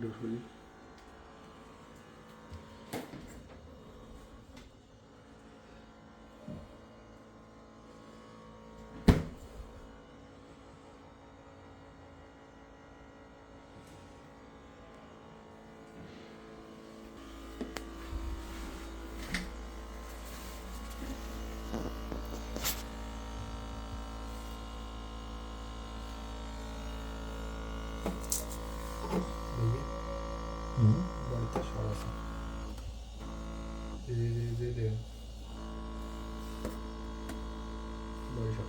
ডোরফুলি বাড়িতে সব আছে বাড়ি সব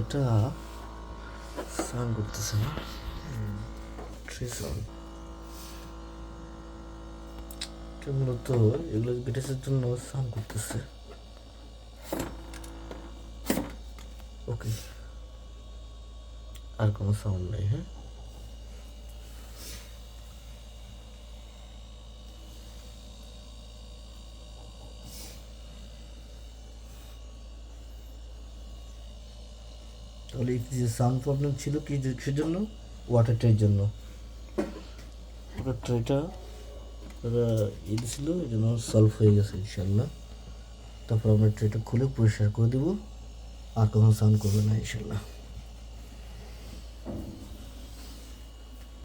এটা স্নান করতেছে না এটা মূলত এগুলো বিটেসের জন্য স্নান করতেছে। ওকে, আর কোনো সাউন্ড নেই। হ্যাঁ, তাহলে এই যে সাউন্ড প্রবলেম ছিল কি কিসের জন্য? ওয়াটার ট্রের জন্য। ওয়াটার ট্রেটা ই ছিল, এই জন্য সলভ হয়ে গেছে ইনশাল্লাহ। তারপর আমরা ট্রেটা খুলে পরিষ্কার করে দেবো, আর কখনো সাউন্ড করবে না ইনশাল্লাহ।